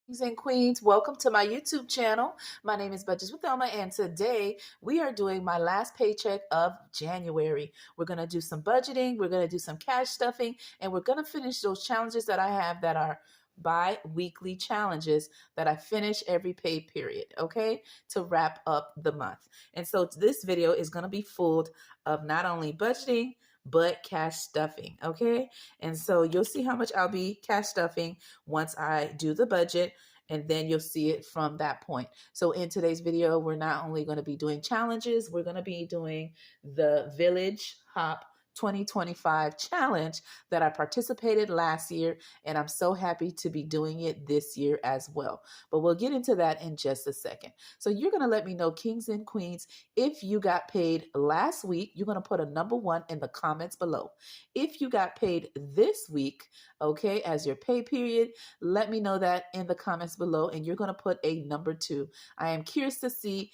Kings and queens, welcome to my YouTube channel. My name is Budgets with Elma, and today we are doing my last paycheck of January. We're going to do some budgeting, we're going to do some cash stuffing, and we're going to finish those challenges that I have that are bi-weekly challenges that I finish every pay period, okay, to wrap up the month. And so this video is going to be full of not only budgeting, but cash stuffing, okay? And so you'll see how much I'll be cash stuffing once I do the budget, and then you'll see it from that point. So in today's video, we're not only going to be doing challenges, we're going to be doing the Village Hop 2025 challenge that I participated last year, and I'm so happy to be doing it this year as well. But we'll get into that in just a second. So you're going to let me know, kings and queens, if you got paid last week. You're going to put a number 1 in the comments below. If you got paid this week, okay, as your pay period, let me know that in the comments below, and you're going to put a number 2. I am curious to see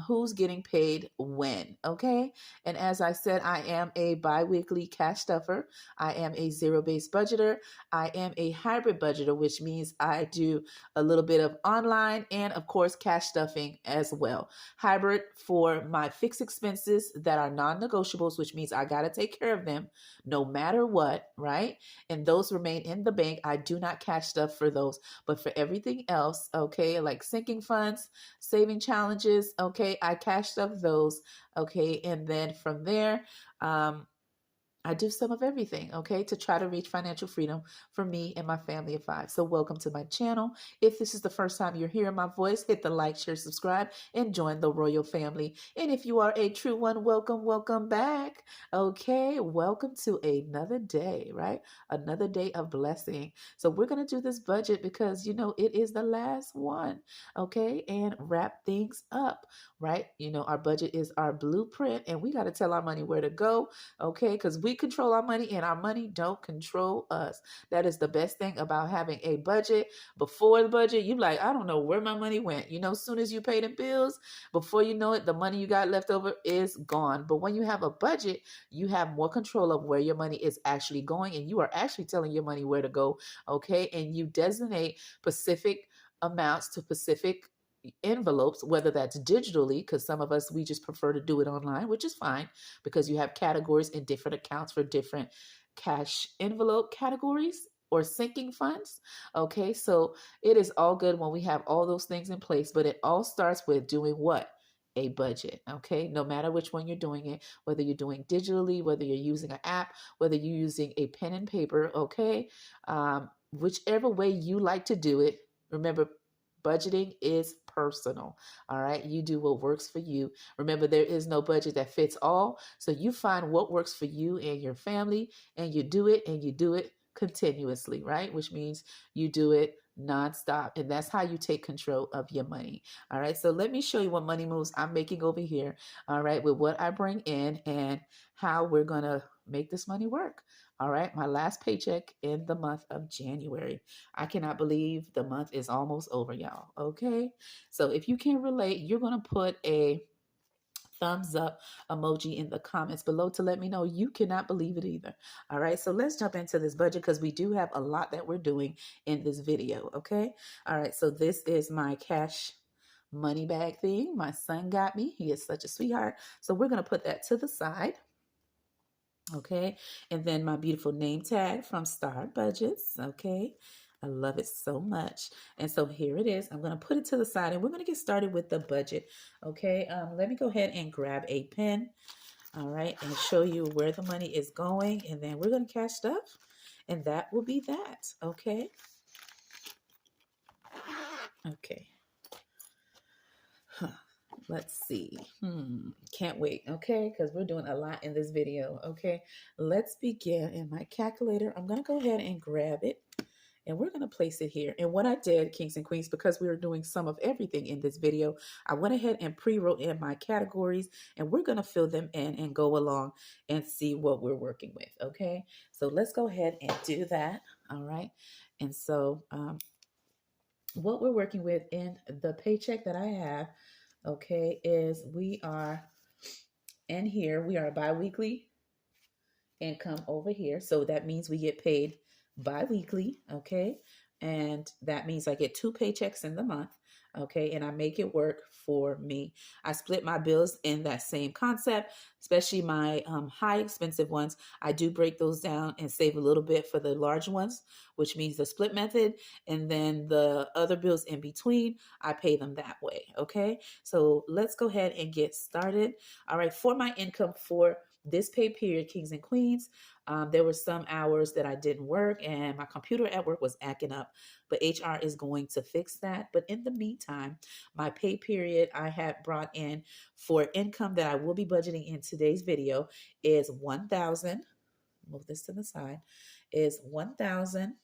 who's getting paid when, okay? And as I said, I am a bi-weekly cash stuffer. I am a zero-based budgeter. I am a hybrid budgeter, which means I do a little bit of online and, of course, cash stuffing as well. Hybrid for my fixed expenses that are non-negotiables, which means I got to take care of them no matter what, right? And those remain in the bank. I do not cash stuff for those, but for everything else, okay, like sinking funds, saving challenges, okay, I cash stuff those, okay, and then from there, I do some of everything, okay, to try to reach financial freedom for me and my family of 5. So welcome to my channel. If this is the first time you're hearing my voice, hit the like, share, subscribe, and join the royal family. And if you are a true one, welcome back. Okay, welcome to another day, right? Another day of blessing. So we're going to do this budget because, you know, it is the last one, okay, and wrap things up, right? You know, our budget is our blueprint, and we got to tell our money where to go, okay, because we control our money and our money don't control us. That is the best thing about having a budget. Before the budget, you like, I don't know where my money went. You know, as soon as you pay the bills, before you know it, the money you got left over is gone. But when you have a budget, you have more control of where your money is actually going, and you are actually telling your money where to go, okay? And you designate specific amounts to specific envelopes, whether that's digitally, because some of us, we just prefer to do it online, which is fine because you have categories in different accounts for different cash envelope categories or sinking funds. Okay, so it is all good when we have all those things in place, but it all starts with doing what? A budget, okay? No matter which one you're doing it, whether you're doing digitally, whether you're using an app, whether you're using a pen and paper, okay? Whichever way you like to do it, remember, budgeting is personal. All right. You do what works for you. Remember, there is no budget that fits all. So you find what works for you and your family, and you do it, and you do it continuously, right? Which means you do it nonstop. And that's how you take control of your money. All right. So let me show you what money moves I'm making over here. All right. With what I bring in and how we're going to make this money work. All right. My last paycheck in the month of January. I cannot believe the month is almost over, y'all. Okay. So if you can relate, you're going to put a thumbs up emoji in the comments below to let me know you cannot believe it either. All right. So let's jump into this budget because we do have a lot that we're doing in this video. Okay. All right. So this is my cash money bag thing. My son got me. He is such a sweetheart. So we're going to put that to the side. Okay, and then my beautiful name tag from Star Budgets. Okay, I love it so much. And so here it is. I'm going to put it to the side, and we're going to get started with the budget. Okay, let me go ahead and grab a pen. All right, and show you where the money is going, and then we're going to cash stuff, and that will be that. Okay. Okay. Huh. Let's see. Can't wait. Okay, because we're doing a lot in this video. Okay, let's begin. In my calculator, I'm going to go ahead and grab it, and we're going to place it here. And what I did, kings and queens, because we were doing some of everything in this video, I went ahead and pre-wrote in my categories, and we're going to fill them in and go along and see what we're working with. Okay, so let's go ahead and do that. All right, and so what we're working with in the paycheck that I have, okay, is we are in here, we are bi-weekly income over here. So that means we get paid bi-weekly, okay? and that means I get 2 paychecks in the month. Okay, and I make it work for me. I split my bills in that same concept, especially my high expensive ones. I do break those down and save a little bit for the large ones, which means the split method. And then the other bills in between, I pay them that way. Okay, so let's go ahead and get started. All right, for my income for this pay period, kings and queens, there were some hours that I didn't work and my computer at work was acting up, but HR is going to fix that. But in the meantime, my pay period I had brought in for income that I will be budgeting in today's video is 1,000. Move this to the side. Is 1,000.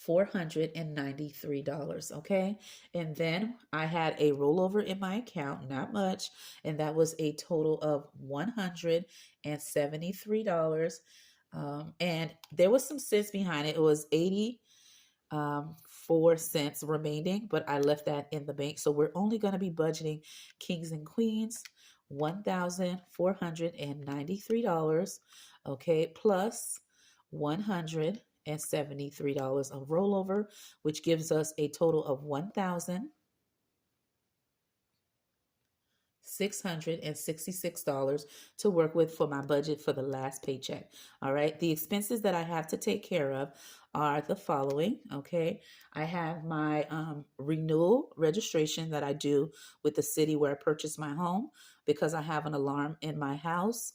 $493. Okay. And then I had a rollover in my account, not much, and that was a total of $173. And there was some cents behind it. It was 84 cents remaining, but I left that in the bank. So we're only going to be budgeting kings and queens $1,493. Okay, plus $173 of rollover, which gives us a total of $1,666 to work with for my budget for the last paycheck. All right. The expenses that I have to take care of are the following. Okay. I have my renewal registration that I do with the city where I purchased my home because I have an alarm in my house.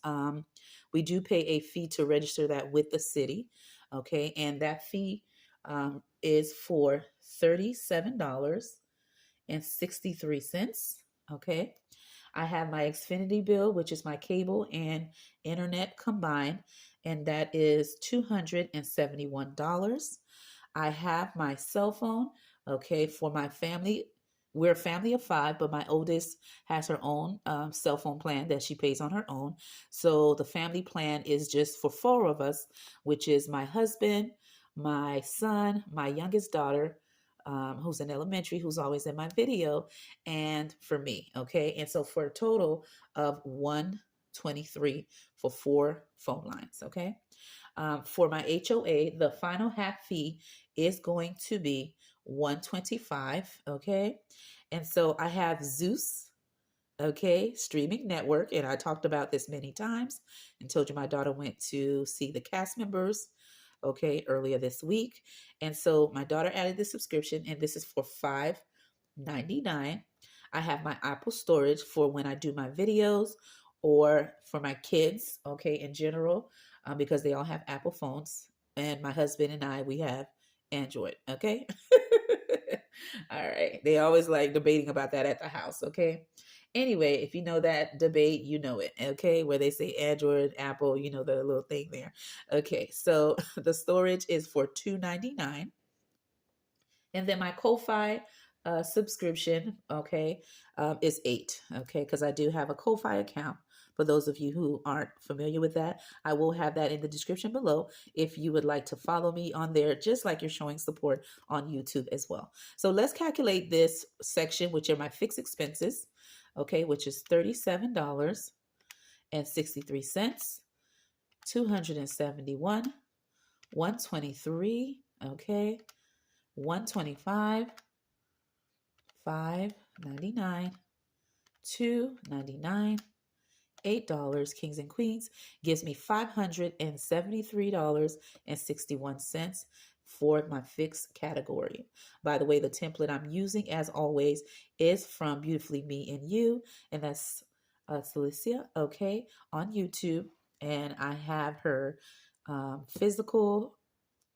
We do pay a fee to register that with the city. Okay. And that fee is for $37.63. Okay. I have my Xfinity bill, which is my cable and internet combined, and that is $271. I have my cell phone, okay, for my family. We're a family of 5, but my oldest has her own cell phone plan that she pays on her own. So the family plan is just for 4 of us, which is my husband, my son, my youngest daughter, who's in elementary, who's always in my video, and for me. Okay. And so for a total of 123 for 4 phone lines. Okay. For my HOA, the final half fee is going to be 125. Okay. And so I have Zeus. Okay, streaming network, and I talked about this many times and told you my daughter went to see the cast members, okay, earlier this week. And so my daughter added the subscription, and this is for $5.99. I have my Apple storage for when I do my videos or for my kids, okay, in general, because they all have Apple phones. And my husband and I, we have Android, okay? All right. They always like debating about that at the house, okay? Anyway, if you know that debate, you know it, okay? Where they say Android, Apple, you know, the little thing there. Okay, so the storage is for $2.99. And then my Ko-Fi subscription, okay, is $8, okay? Because I do have a Ko-Fi account. For those of you who aren't familiar with that, I will have that in the description below if you would like to follow me on there, just like you're showing support on YouTube as well. So let's calculate this section, which are my fixed expenses, okay, which is $37.63, 271, 123, okay, 125, 5.99, 2.99, $8, kings and queens, gives me $573.61 for my fixed category. By the way, the template I'm using, as always, is from Beautifulmeandyou, and that's Celicia, okay, on YouTube. And I have her physical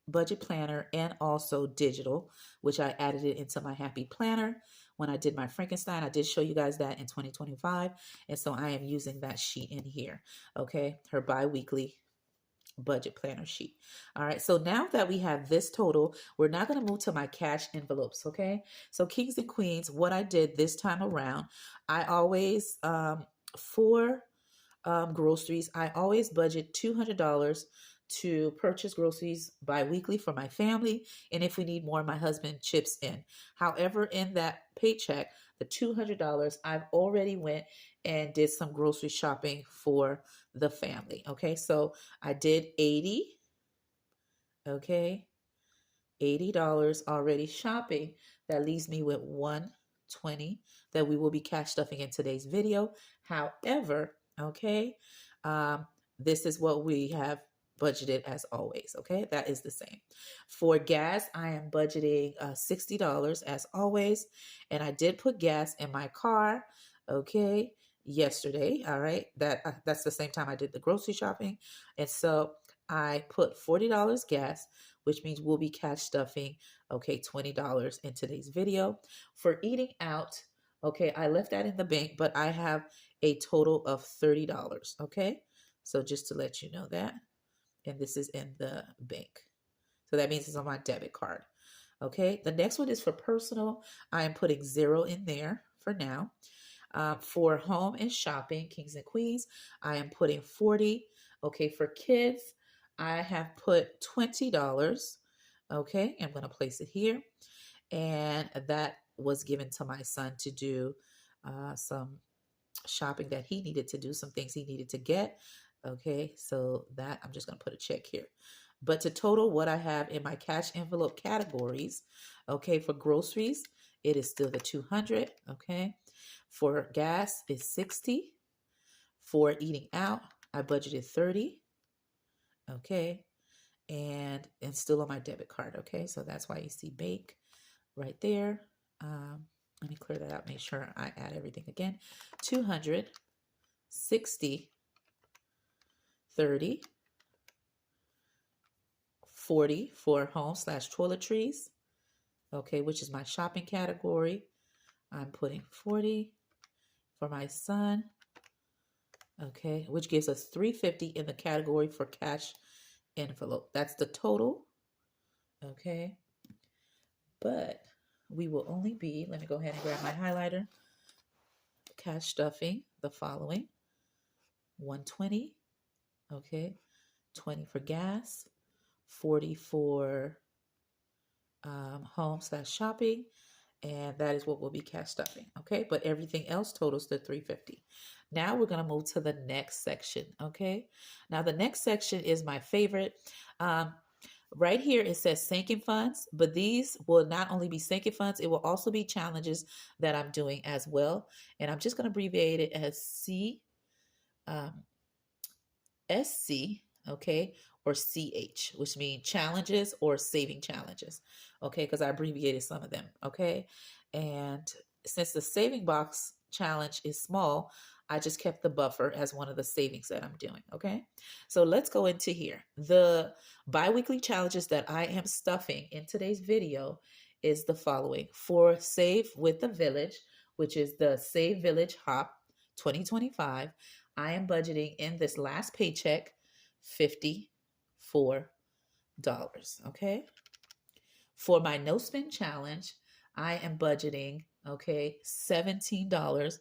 budget planner and also digital, which I added it into my happy planner. When I did my Frankenstein, I did show you guys that in 2025. And so I am using that sheet in here. Okay. Her bi-weekly budget planner sheet. All right. So now that we have this total, we're now going to move to my cash envelopes. Okay. So kings and queens, what I did this time around, I always, for groceries, I always budget $200 to purchase groceries bi-weekly for my family, and if we need more, my husband chips in. However, in that paycheck, the $200, I've already went and did some grocery shopping for the family. Okay, so I did 80, okay, $80 already shopping. That leaves me with 120 that we will be cash stuffing in today's video. However, okay, um, this is what we have budgeted as always. Okay, that is the same. For gas, I am budgeting $60 as always, and I did put gas in my car. Okay, yesterday. All right, that's the same time I did the grocery shopping, and so I put $40 gas, which means we'll be cash stuffing, okay, $20 in today's video. For eating out, okay, I left that in the bank, but I have a total of $30, okay? So just to let you know that, and this is in the bank. So that means it's on my debit card, okay? The next one is for personal. I am putting 0 in there for now. For home and shopping, kings and queens, I am putting 40. Okay, for kids, I have put $20. Okay, I'm going to place it here. And that was given to my son to do some shopping that he needed to do, some things he needed to get. Okay, so that I'm just going to put a check here. But to total what I have in my cash envelope categories, okay, for groceries, it is still the 200. Okay, for gas, it's 60. For eating out, I budgeted 30. Okay, and still on my debit card. Okay, so that's why you see bake right there. Let me clear that out, make sure I add everything again. 200, 60, 30, 40 for home/toiletries, okay, which is my shopping category. I'm putting 40 for my son, okay, which gives us 350 in the category for cash envelope. That's the total, okay, but we will only be, let me go ahead and grab my highlighter, cash stuffing the following: 120, okay, 20 for gas, 40 for home/shopping, and that is what we'll be cash stuffing, okay? But everything else totals to 350. Now we're going to move to the next section, okay? Now the next section is my favorite. Right here it says sinking funds, but these will not only be sinking funds, it will also be challenges that I'm doing as well. And I'm just going to abbreviate it as SC, okay, or CH, which means challenges or saving challenges, okay, because I abbreviated some of them, okay. And since the saving box challenge is small, I just kept the buffer as one of the savings that I'm doing, okay. So let's go into here. The bi-weekly challenges that I am stuffing in today's video is the following. For Save with the Village, which is the Save Village Hop 2025, I am budgeting in this last paycheck $54, okay? For my no spend challenge, I am budgeting, okay, $17.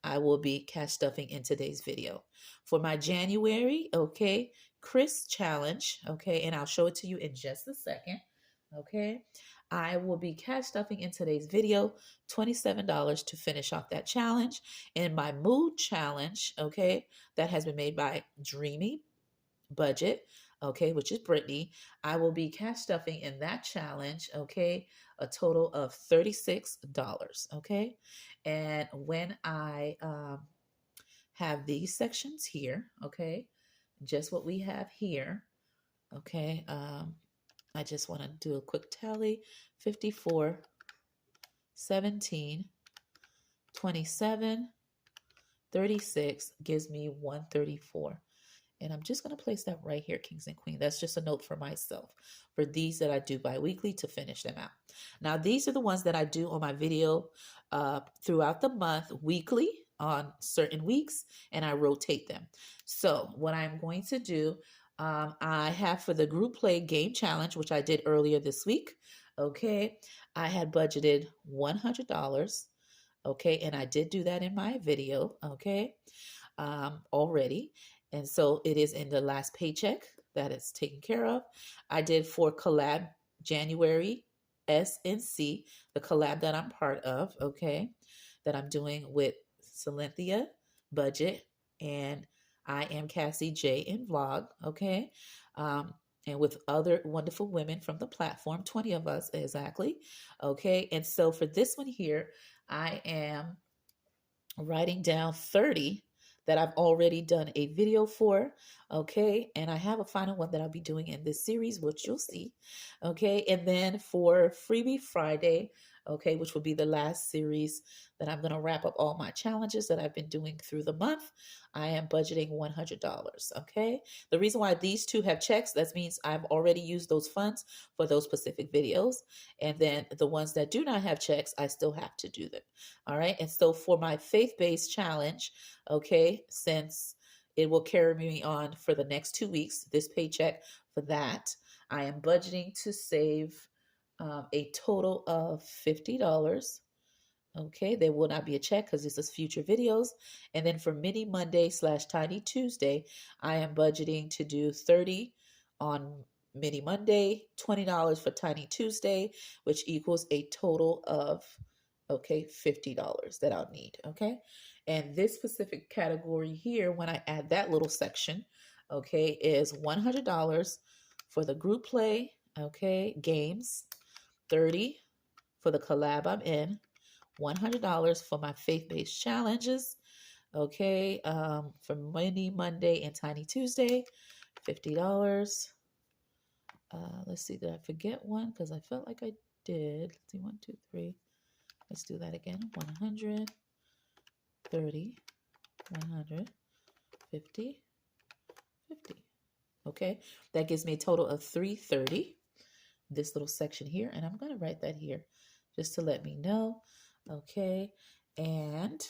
I will be cash stuffing in today's video. For my January, okay, Chris challenge, okay, and I'll show it to you in just a second, okay? I will be cash stuffing in today's video, $27 to finish off that challenge. And my mood challenge, okay, that has been made by Dreamy Budget, okay, which is Brittany. I will be cash stuffing in that challenge, okay, a total of $36, okay. And when I have these sections here, okay, just what we have here, okay, I just want to do a quick tally. 54, 17, 27, 36 gives me 134. And I'm just going to place that right here, kings and queens. That's just a note for myself for these that I do bi-weekly to finish them out. Now, these are the ones that I do on my video throughout the month, weekly on certain weeks, and I rotate them. So what I'm going to do, I have for the group play game challenge, which I did earlier this week. Okay, I had budgeted $100. Okay, and I did do that in my video. Okay, already. And so it is in the last paycheck that it's taken care of. I did for COLLAB January S and C, the collab that I'm part of, okay, that I'm doing with Cynthia Budget, and I am Cassie J in Vlog, okay. and with other wonderful women from the platform, 20 of us exactly. Okay. And so for this one here, I am writing down 30 that I've already done a video for. Okay. And I have a final one that I'll be doing in this series, which you'll see. Okay. And then for Freebie Friday, okay, which will be the last series that I'm going to wrap up all my challenges that I've been doing through the month, I am budgeting $100. Okay. The reason why these two have checks, that means I've already used those funds for those specific videos. And then the ones that do not have checks, I still have to do them. All right. And so for my faith-based challenge, okay, since it will carry me on for the next 2 weeks, this paycheck for that, I am budgeting to save a total of $50. Okay, there will not be a check because this is future videos. And then for Mini Monday / Tiny Tuesday, I am budgeting to do 30 on Mini Monday, $20 for Tiny Tuesday, which equals a total of, okay, $50 that I'll need. Okay, and this specific category here, when I add that little section, okay, is $100 for the group play, okay, games, 30 for the collab I'm in, $100 for my faith-based challenges, okay, for Mini Monday and Tiny Tuesday, $50. Let's see, did I forget one? Because I felt like I did. Let's see, 1, 2, 3. Let's do that again. 100, 30, 100, 50, 50. Okay, that gives me a total of $330. This little section here, and I'm going to write that here just to let me know. Okay, and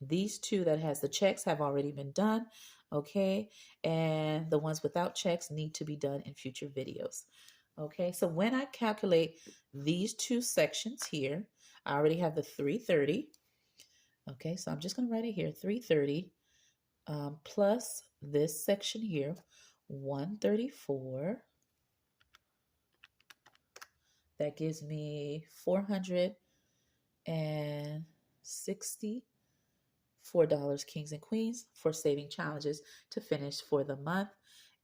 these two that has the checks have already been done. Okay, and the ones without checks need to be done in future videos. Okay, so when I calculate these two sections here, I already have the 330. Okay, so I'm just going to write it here, 330 plus this section here, 134. That gives me $464 kings and queens for saving challenges to finish for the month.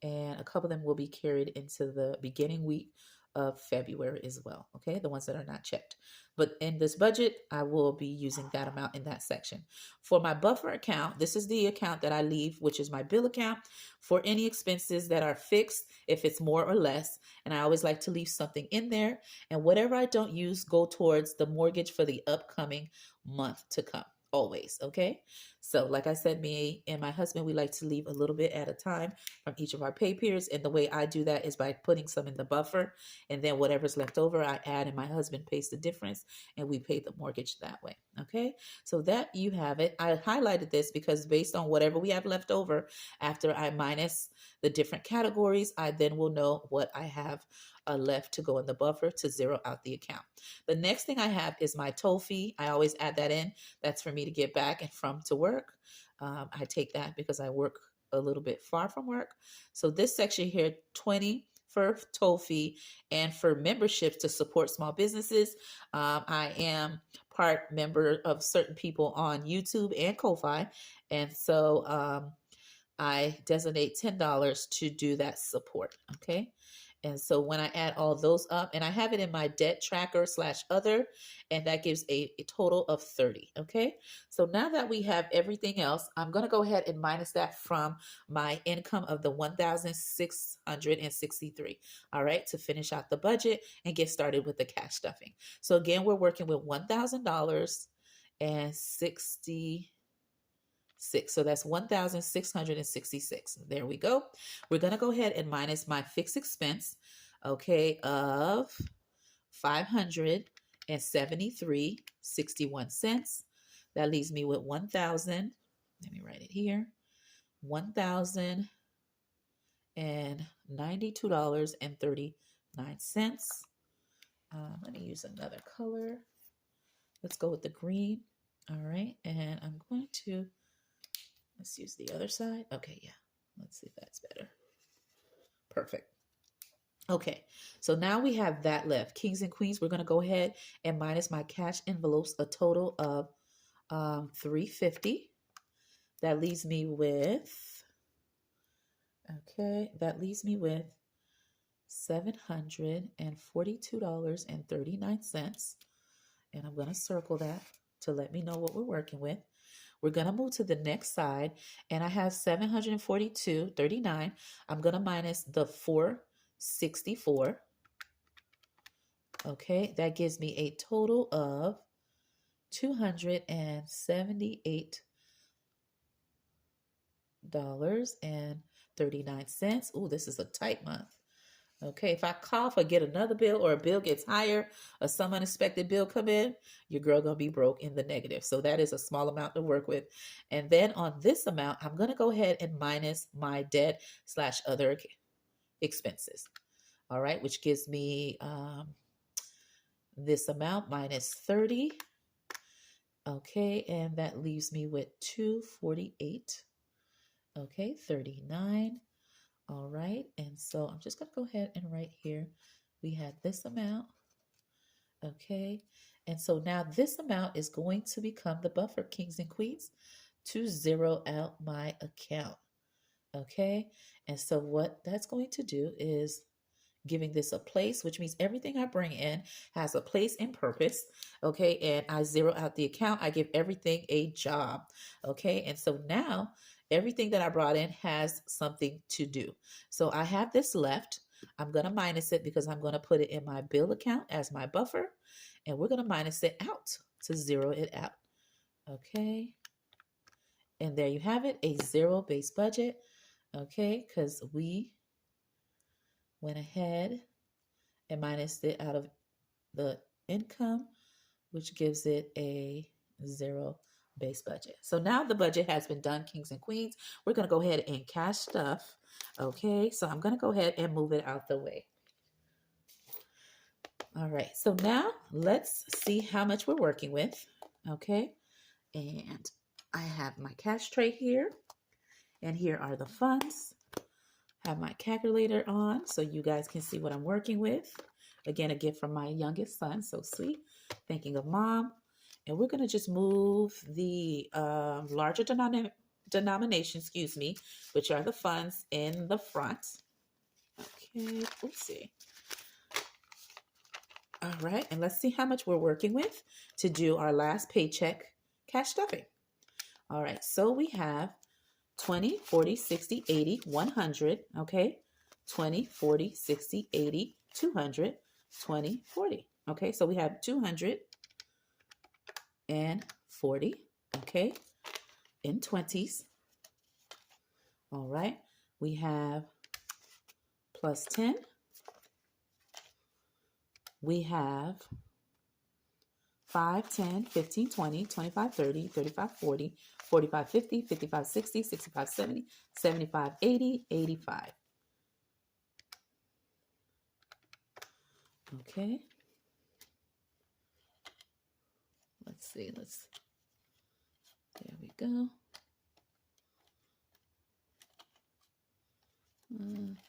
And a couple of them will be carried into the beginning week of February as well. Okay, the ones that are not checked. But in this budget, I will be using that amount in that section. For my buffer account, this is the account that I leave, which is my bill account for any expenses that are fixed, if it's more or less. And I always like to leave something in there. And whatever I don't use, go towards the mortgage for the upcoming month to come. Always. Okay. So like I said, me and my husband, we like to leave a little bit at a time from each of our pay periods. And the way I do that is by putting some in the buffer, and then whatever's left over, I add, and my husband pays the difference, and we pay the mortgage that way. Okay. So that you have it. I highlighted this because based on whatever we have left over after I minus the different categories, I then will know what I have left to go in the buffer to zero out the account. The next thing I have is my toll fee. I always add that in. That's for me to get back and from to work. I take that because I work a little bit far from work. So this section here, 20 for toll fee, and for memberships to support small businesses. I am part member of certain people on YouTube and Ko-Fi. And so I designate $10 to do that support. Okay. And so when I add all those up, and I have it in my debt tracker / other, and that gives a total of 30. Okay. So now that we have everything else, I'm going to go ahead and minus that from my income of the 1,663. All right. To finish out the budget and get started with the cash stuffing. So again, we're working with $1,000.66. So that's 1,666. There we go. We're going to go ahead and minus my fixed expense, okay, of 573.61 cents. That leaves me with 1,000. Let me write it here. $1,092.39. Let me use another color. Let's go with the green. All right. And I'm going to, let's use the other side. Okay, yeah. Let's see if that's better. Perfect. Okay, so now we have that left. Kings and queens, we're going to go ahead and minus my cash envelopes, a total of $350. That leaves me with, okay, that leaves me with $742.39. And I'm going to circle that to let me know what we're working with. We're going to move to the next side, and I have $742.39. I'm going to minus the $464. Okay, that gives me a total of $278.39. Ooh, this is a tight month. Okay, if I cough or get another bill, or a bill gets higher, or some unexpected bill come in, your girl gonna be broke in the negative. So that is a small amount to work with. And then on this amount, I'm gonna go ahead and minus my debt / other expenses. All right, which gives me this amount minus 30. Okay, and that leaves me with 248. Okay, 39. All right, and so I'm just going to go ahead and write here. We had this amount. Okay, and so now this amount is going to become the buffer, kings and queens, to zero out my account. Okay, and so what that's going to do is giving this a place, which means everything I bring in has a place and purpose. Okay, and I zero out the account. I give everything a job. Okay, and so now everything that I brought in has something to do. So I have this left. I'm going to minus it because I'm going to put it in my bill account as my buffer, and we're going to minus it out to zero it out. Okay, and there you have it, a zero-based budget. Okay, because we went ahead and minus it out of the income, which gives it a zero-based budget. So now the budget has been done, kings and queens. We're going to go ahead and cash stuff. Okay, so I'm going to go ahead and move it out the way. All right, so now let's see how much we're working with. Okay, and I have my cash tray here, and here are the funds. Have my calculator on so you guys can see what I'm working with. Again, a gift from my youngest son, so sweet. Thinking of mom. And we're going to just move the larger denomination, which are the funds in the front. Okay, oopsie. All right, and let's see how much we're working with to do our last paycheck cash stuffing. All right, so we have 20, 40, 60, 80, 100, okay? 20, 40, 60, 80, 200, 20, 40. Okay, so we have 240, okay, in 20s. All right, we have plus 10. We have 5, 10, 15, 20, 25, 30, 35, 40, 45, 50, 55, 60, 65, 70, 75, 80, 85. Okay. Let's see. There we go.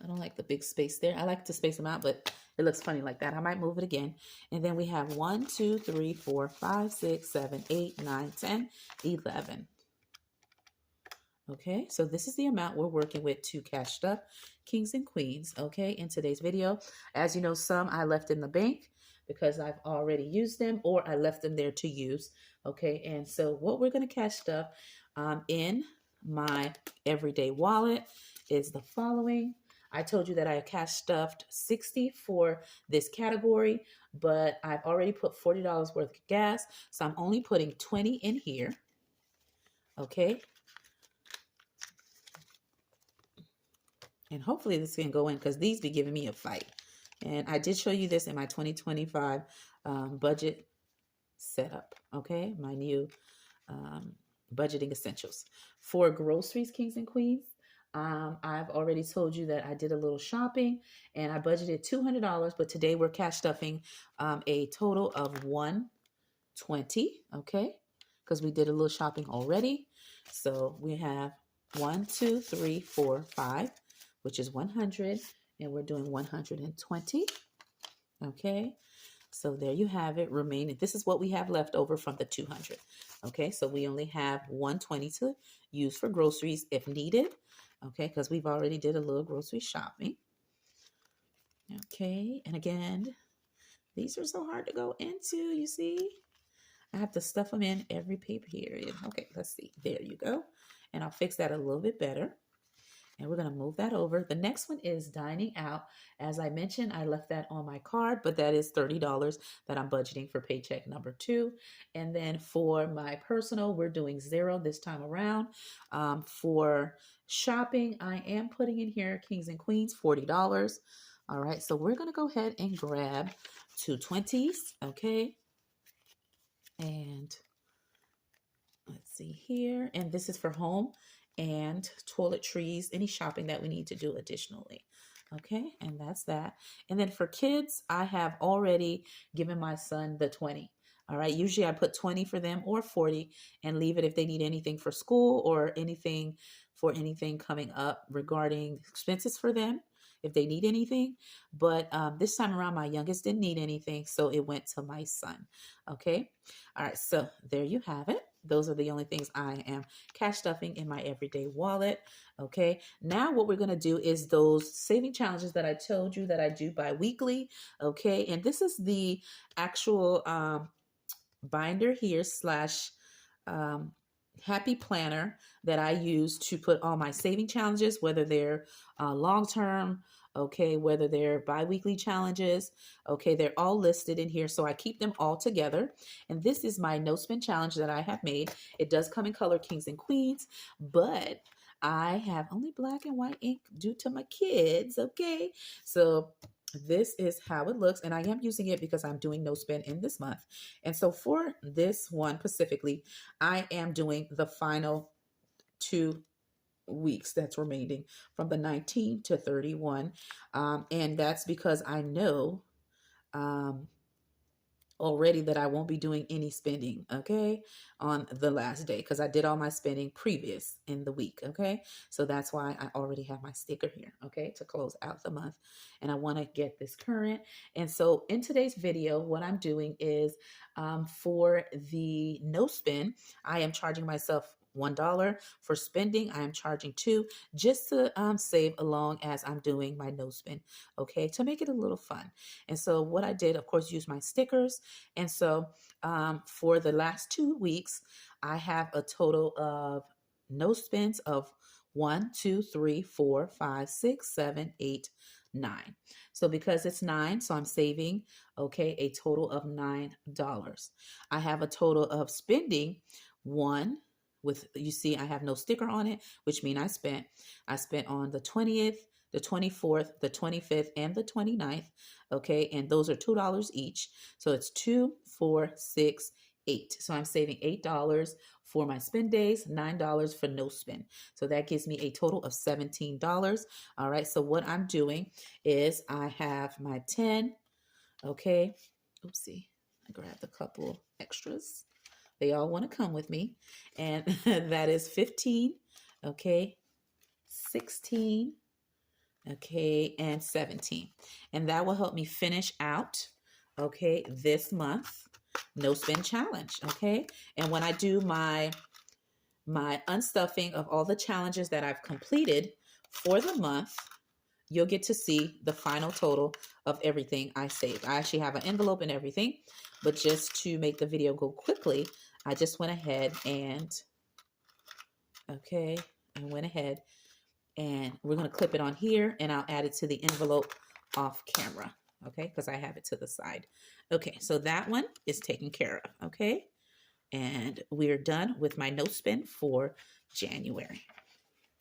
I don't like the big space there. I like to space them out, but it looks funny like that. I might move it again. And then we have 1, 2, 3, 4, 5, 6, 7, 8, 9, 10, 11. Okay, so this is the amount we're working with to cash stuff, kings and queens, okay, in today's video. As you know, some I left in the bank because I've already used them, or I left them there to use, okay? And so what we're going to cash stuff in my everyday wallet is the following. I told you that I cash stuffed 60 for this category, but I've already put $40 worth of gas, so I'm only putting 20 in here, okay? And hopefully this can go in because these be giving me a fight. And I did show you this in my 2025 budget setup, okay? My new budgeting essentials. For groceries, kings and queens, I've already told you that I did a little shopping and I budgeted $200, but today we're cash stuffing a total of $120, okay? Because we did a little shopping already. So we have 1, 2, 3, 4, 5, which is 100, and we're doing 120, okay? So there you have it remaining. This is what we have left over from the 200, okay? So we only have 120 to use for groceries if needed, okay? Because we've already did a little grocery shopping. Okay, and again, these are so hard to go into, you see. I have to stuff them in every pay period. Okay, let's see. There you go. And I'll fix that a little bit better. And we're going to move that over. The next one is dining out. As I mentioned, I left that on my card, but that is $30 that I'm budgeting for paycheck number 2. And then for my personal, we're doing 0 this time around. For shopping, I am putting in here Kings and Queens, $40. All right, so we're going to go ahead and grab 2 20s, okay? And let's see here. And this is for home and toiletries, any shopping that we need to do additionally. Okay, and that's that. And then for kids, I have already given my son the 20. All right, usually I put 20 for them or 40 and leave it if they need anything for school or anything for anything coming up regarding expenses for them, if they need anything. But this time around, my youngest didn't need anything, so it went to my son. Okay, all right, so there you have it. Those are the only things I am cash stuffing in my everyday wallet. Okay, now what we're going to do is those saving challenges that I told you that I do bi-weekly. Okay, and this is the actual binder here slash happy planner that I use to put all my saving challenges, whether they're long-term, okay, whether they're bi-weekly challenges, okay, they're all listed in here. So I keep them all together. And this is my no spend challenge that I have made. It does come in color Kings and Queens, but I have only black and white ink due to my kids, okay? So this is how it looks, and I am using it because I'm doing no spend in this month. And so for this one specifically, I am doing the final 2 weeks that's remaining from the 19 to 31. And that's because I know already that I won't be doing any spending, okay, on the last day because I did all my spending previous in the week, okay? So that's why I already have my sticker here, okay, to close out the month. And I want to get this current. And so in today's video, what I'm doing is for the no spend, I am charging myself $1 for spending. I am charging $2 just to save along as I'm doing my no spend, okay, to make it a little fun. And so what I did, of course, use my stickers. And so for the last 2 weeks, I have a total of no spends of 1, 2, 3, 4, 5, 6, 7, 8, 9. So because it's 9, so I'm saving, okay, a total of $9. I have a total of spending 1 with, you see, I have no sticker on it, which means I spent on the 20th, the 24th, the 25th, and the 29th. Okay, and those are $2 each. So it's 2, 4, 6, 8. So I'm saving $8 for my spend days, $9 for no spend. So that gives me a total of $17. All right, so what I'm doing is I have my 10. Okay, oopsie, I grabbed a couple extras. They all want to come with me. And that is 15, okay, 16, okay, and 17. And that will help me finish out, okay, this month no spend challenge, okay? And when I do my unstuffing of all the challenges that I've completed for the month, you'll get to see the final total of everything I saved. I actually have an envelope and everything, but just to make the video go quickly, I just went ahead and, okay, I went ahead and we're going to clip it on here and I'll add it to the envelope off camera, okay, because I have it to the side. Okay, so that one is taken care of, okay, and we're done with my no spend for January.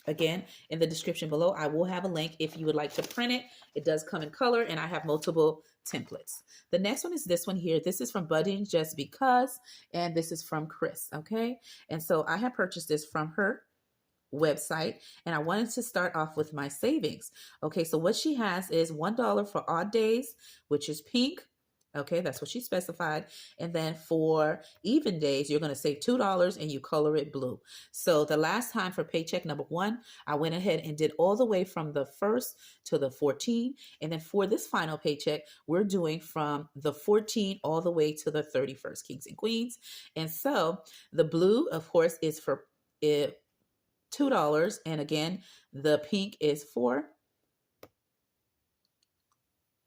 Again, in the description below, I will have a link if you would like to print it. It does come in color and I have multiple templates. The next one is this one here. This is from Budgeting Just Because, and this is from Chris, okay? And so I have purchased this from her website and I wanted to start off with my savings. Okay, so what she has is $1 for odd days, which is pink. Okay, that's what she specified. And then for even days, you're going to save $2 and you color it blue. So the last time for paycheck number 1, I went ahead and did all the way from the 1st to the 14th. And then for this final paycheck, we're doing from the 14th all the way to the 31st, Kings and Queens. And so the blue, of course, is for $2. And again, the pink is for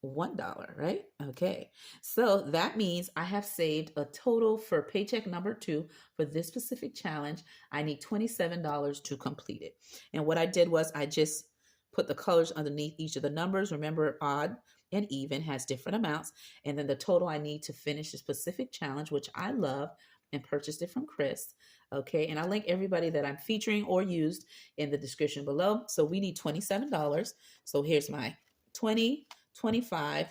$1, right? Okay, so that means I have saved a total for paycheck number 2 for this specific challenge. I need $27 to complete it. And what I did was I just put the colors underneath each of the numbers. Remember, odd and even has different amounts. And then the total I need to finish the specific challenge, which I love and purchased it from Chris. Okay, and I'll link everybody that I'm featuring or used in the description below. So we need $27. So here's my 20, 25,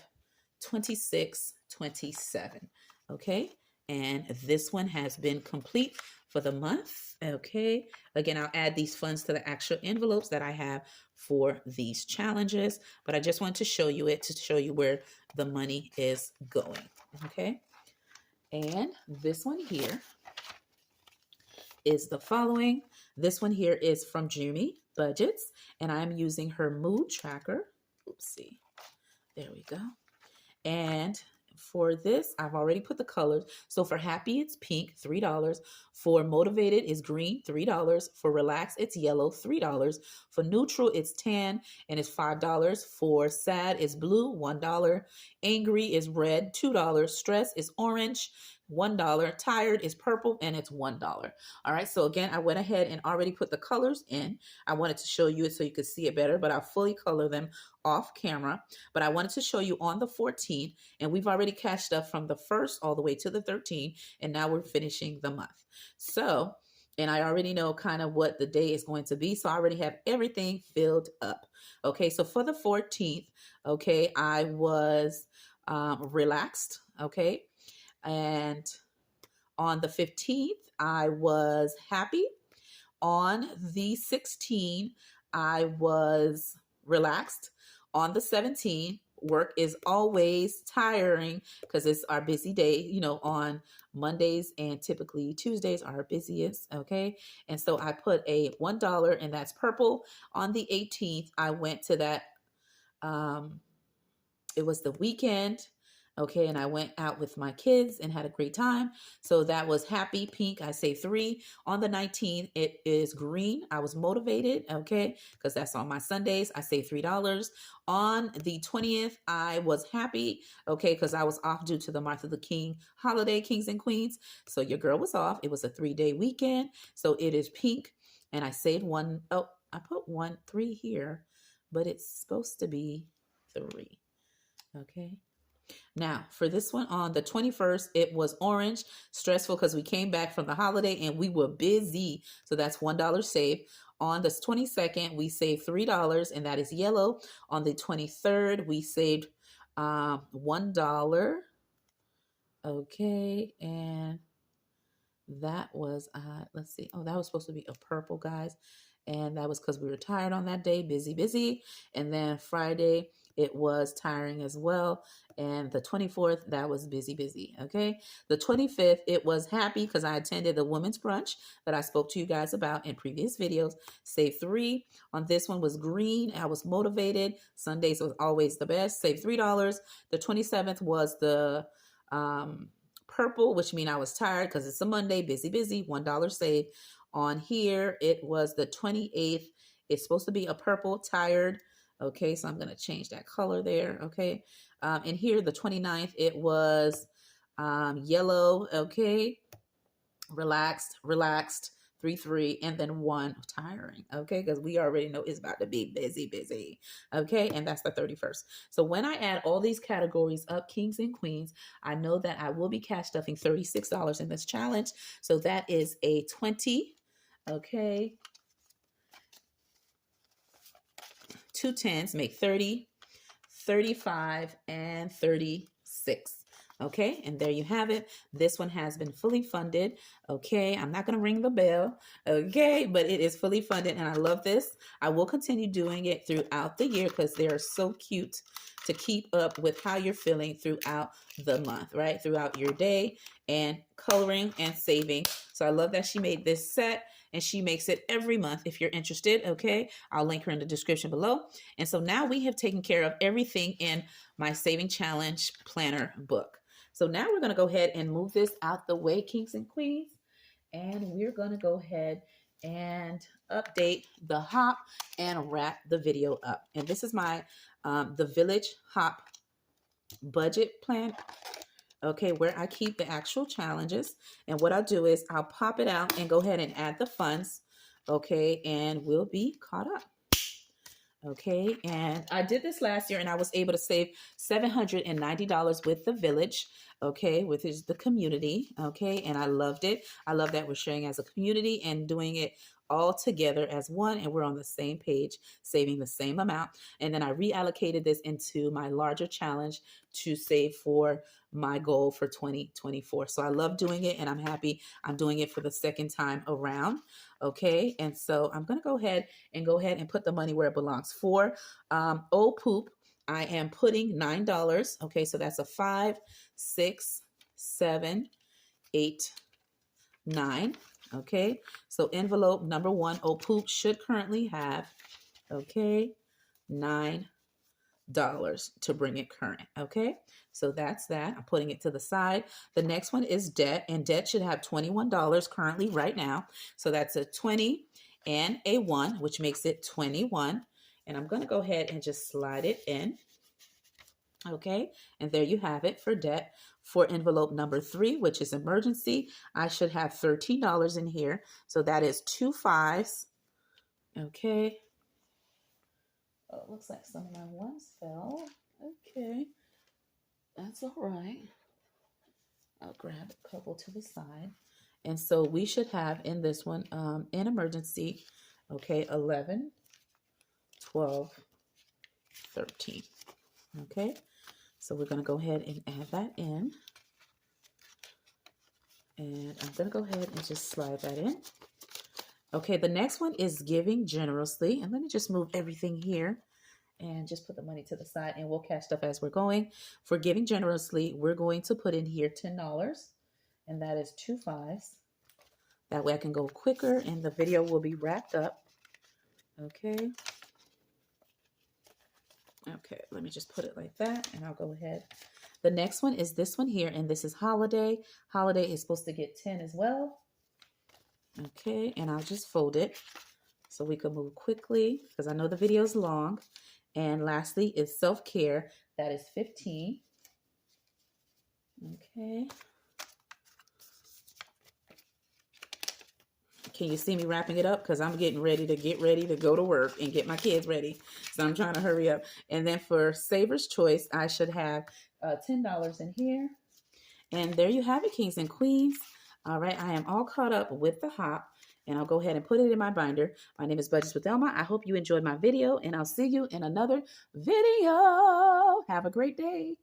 26, 27. Okay, and this one has been complete for the month. Okay, again, I'll add these funds to the actual envelopes that I have for these challenges, but I just want to show you it to show you where the money is going. Okay, and this one here is the following. This one here is from Jumi Budgets, and I'm using her mood tracker. Oopsie. There we go. And for this, I've already put the colors. So for happy, it's pink, $3. For motivated, it's green, $3. For relaxed, it's yellow, $3. For neutral, it's tan, and it's $5. For sad, it's blue, $1. Angry is red, $2. Stress is orange, $1. Tired is purple, and it's $1. All right, so again, I went ahead and already put the colors in. I wanted to show you it so you could see it better, but I'll fully color them off camera. But I wanted to show you on the 14th, and we've already cashed up from the 1st all the way to the 13th, and now we're finishing the month. So, and I already know kind of what the day is going to be, so I already have everything filled up. Okay, so for the 14th, okay, I was relaxed, okay, and on the 15th, I was happy. On the 16th, I was relaxed. On the 17th, work is always tiring because it's our busy day, you know, on Mondays and typically Tuesdays are our busiest, okay? And so I put a $1 and that's purple. On the 18th, I went to that, it was the weekend. Okay, and I went out with my kids and had a great time. So that was happy, pink. I say 3. On the 19th, it is green. I was motivated, okay, because that's on my Sundays. I say $3. On the 20th, I was happy, okay, because I was off due to the Martin Luther King holiday, Kings and Queens. So your girl was off. It was a 3-day weekend. So it is pink. And I saved 1. Oh, I put 3 here, but it's supposed to be 3. Okay. Now, for this one on the 21st, it was orange, stressful because we came back from the holiday and we were busy. So that's $1 saved. On the 22nd, we saved $3, and that is yellow. On the 23rd, we saved $1. Okay, and that was, let's see. Oh, that was supposed to be a purple, guys. And that was because we were tired on that day, busy. And then Friday, it was tiring as well. And the 24th, that was busy, okay? The 25th, it was happy because I attended the women's brunch that I spoke to you guys about in previous videos. Save 3. On this one was green. I was motivated. Sundays was always the best. Save $3. The 27th was the purple, which means I was tired because it's a Monday, busy, $1 saved. On here, it was the 28th. It's supposed to be a purple, tired. Okay, so I'm going to change that color there. Okay, and here, the 29th, it was yellow. Okay, relaxed, 3, and then 1 tiring. Okay, because we already know it's about to be busy. Okay, and that's the 31st. So when I add all these categories up, kings and queens, I know that I will be cash stuffing $36 in this challenge. So that is a 20. Okay, 2 10s make 30, 35, and 36. Okay, and there you have it. This one has been fully funded. Okay, I'm not going to ring the bell. Okay, but it is fully funded, and I love this. I will continue doing it throughout the year because they are so cute to keep up with how you're feeling throughout the month, right? Throughout your day, and coloring and saving. So I love that she made this set. And she makes it every month if you're interested, okay? I'll link her in the description below. And so now we have taken care of everything in my Saving Challenge Planner book. So now we're going to go ahead and move this out the way, kings and queens. And we're going to go ahead and update the Hop and wrap the video up. And this is my The Village Hop budget plan, okay, where I keep the actual challenges. And what I'll do is I'll pop it out and go ahead and add the funds, okay, and we'll be caught up. Okay, and I did this last year and I was able to save $790 with the village, okay, with the community, okay, and I loved it. I love that we're sharing as a community and doing it all together as one, and we're on the same page, saving the same amount. And then I reallocated this into my larger challenge to save for my goal for 2024. So I love doing it and I'm happy I'm doing it for the second time around. Okay, and so I'm going to go ahead and put the money where it belongs. For Old Poop, I am putting $9. Okay, so that's a 5, 6, 7, 8, 9. Okay, so envelope number 1, Old Poop, should currently have, okay, $9 to bring it current. Okay, so that's that. I'm putting it to the side. The next one is debt, and debt should have $21 currently right now. So that's a 20 and a 1, which makes it 21. And I'm going to go ahead and just slide it in. Okay, and there you have it for debt. For envelope number 3, which is emergency, I should have $13 in here. So that is 2 5s. Okay. Oh, it looks like some of my ones fell. Okay, that's all right. I'll grab a couple to the side. And so we should have in this one, in emergency, okay, 11, 12, 13. Okay, so we're going to go ahead and add that in. And I'm going to go ahead and just slide that in. Okay, the next one is giving generously. And let me just move everything here and just put the money to the side, and we'll catch up as we're going. For giving generously, we're going to put in here $10, and that is 2 5s. That way I can go quicker and the video will be wrapped up. Okay. Okay, let me just put it like that, and I'll go ahead. The next one is this one here, and this is Holiday. Holiday is supposed to get 10 as well. Okay, and I'll just fold it so we can move quickly because I know the video is long. And lastly is self-care. That is 15. Okay. Can you see me wrapping it up? Because I'm getting ready to go to work and get my kids ready. So I'm trying to hurry up. And then for Saver's Choice, I should have $10 in here. And there you have it, kings and queens. All right, I am all caught up with the Hop. And I'll go ahead and put it in my binder. My name is Budgets with Elma. I hope you enjoyed my video. And I'll see you in another video. Have a great day.